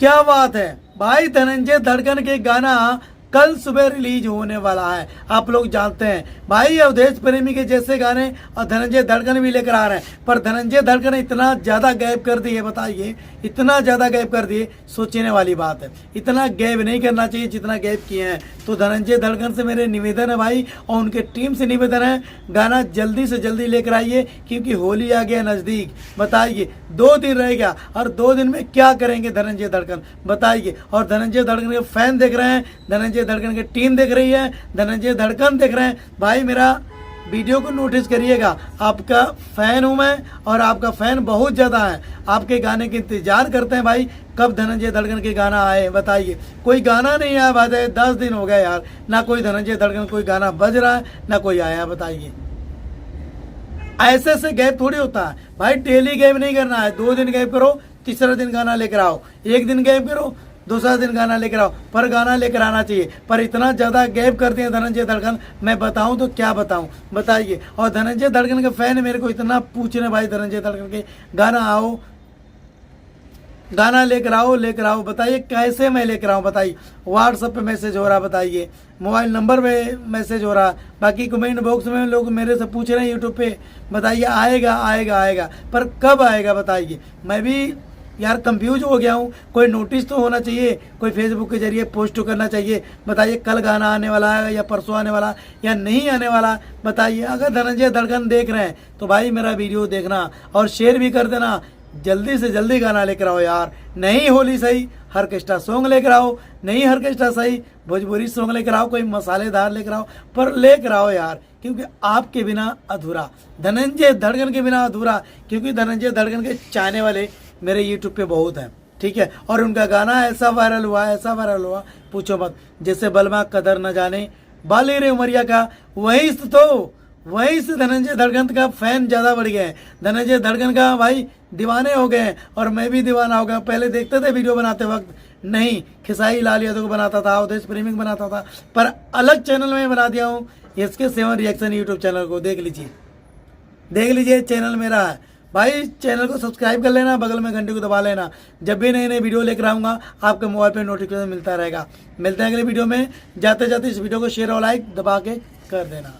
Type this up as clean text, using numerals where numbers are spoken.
क्या बात है भाई, धनंजय धड़कन के गाना कल सुबह रिलीज होने वाला है। आप लोग जानते हैं भाई, अवधेश प्रेमी के जैसे गाने और धनंजय धड़कन भी लेकर आ रहे हैं। पर धनंजय धड़कन इतना ज्यादा गैप कर दिए, बताइए इतना ज्यादा गैप कर दिए, सोचने वाली बात है। इतना गैप नहीं करना चाहिए जितना गैप किए हैं। तो धनंजय धड़कन से मेरे निवेदन है भाई, और उनके टीम से निवेदन है, गाना जल्दी से जल्दी लेकर आइए, क्योंकि होली आ गया नजदीक। बताइए 2 दिन रह गया, और 2 दिन में क्या करेंगे धनंजय धड़कन, बताइए। और धनंजय धड़कन के फैन देख रहे हैं, धनंजय धड़कन की टीम देख रही है, धनंजय धड़कन देख रहे हैं भाई। मेरा वीडियो को नोटिस करिएगा, आपका फैन हूं मैं, और आपका फैन बहुत ज्यादा है। आपके गाने के इंतजार करते हैं भाई, कब धनंजय धड़कन के गाना आए। बताइए कोई गाना नहीं आया भाई, 10 दिन हो गए यार, ना कोई धनंजय धड़कन कोई गाना बज रहा है, ना कोई आया। बताइए ऐसे से गैप थोड़ी होता है भाई, डेली गैप नहीं करना है। 2 दिन गैप करो, तीसरा दिन गाना लेकर आओ, 1 दिन गैप करो, दूसरा दिन गाना लेकर आओ, पर गाना लेकर आना चाहिए। पर इतना ज्यादा गैप करते हैं धनंजय धड़कन, मैं बताऊं तो क्या बताऊं, बताइए। और धनंजय धड़कन के फैन मेरे को इतना पूछ रहे भाई, धनंजय धड़कन के गाना आओ, गाना लेकर आओ। बताइए कैसे मैं लेकर आऊँ, बताइए। व्हाट्सएप पे मैसेज हो रहा, बताइए मोबाइल नंबर पे मैसेज हो रहा, बाकी कमेंट बॉक्स में लोग मेरे से पूछ रहे हैं यूट्यूब पे, बताइए आएगा, पर कब आएगा बताइए। मैं भी यार कंफ्यूज हो गया हूँ, कोई नोटिस तो होना चाहिए, कोई फेसबुक के जरिए पोस्ट तो करना चाहिए। बताइए कल गाना आने वाला है या परसों आने वाला या नहीं आने वाला, बताइए। अगर धनंजय धड़कन देख रहे हैं तो भाई मेरा वीडियो देखना और शेयर भी कर देना, जल्दी से जल्दी गाना लेकर आओ यार। नहीं होली सही, ऑर्केस्ट्रा सॉन्ग लेकर आओ, नहीं ऑर्केस्ट्रा सही, भोजपुरी सॉन्ग लेकर आओ, कोई मसालेदार लेकर आओ, पर लेकर आओ यार, क्योंकि आपके बिना अधूरा, धनंजय धड़कन के बिना अधूरा। क्योंकि धनंजय धड़कन के चाहने वाले मेरे यूट्यूब पे बहुत हैं, ठीक है। और उनका गाना ऐसा वायरल हुआ पूछो मत, जैसे बलमा कदर न जाने बाली रे उमरिया का, वहीं से धनंजय धड़कन का फैन ज्यादा बढ़ गए हैं। धनंजय धड़कन का भाई दीवाने हो गए हैं, और मैं भी दीवाना हो गया। पहले देखते थे वीडियो बनाते वक्त, नहीं खेसारी लाल यादव को बनाता था, अवधेश प्रेमी को बनाता था, पर अलग चैनल में बना दिया हूँ, SK7 रिएक्शन यूट्यूब चैनल को देख लीजिए चैनल मेरा है भाई। चैनल को सब्सक्राइब कर लेना, बगल में घंटी को दबा लेना, जब भी नए वीडियो लेकर आऊँगा आपके मोबाइल पे नोटिफिकेशन मिलता रहेगा। मिलते हैं अगले वीडियो में, जाते जाते इस वीडियो को शेयर और लाइक दबा के कर देना।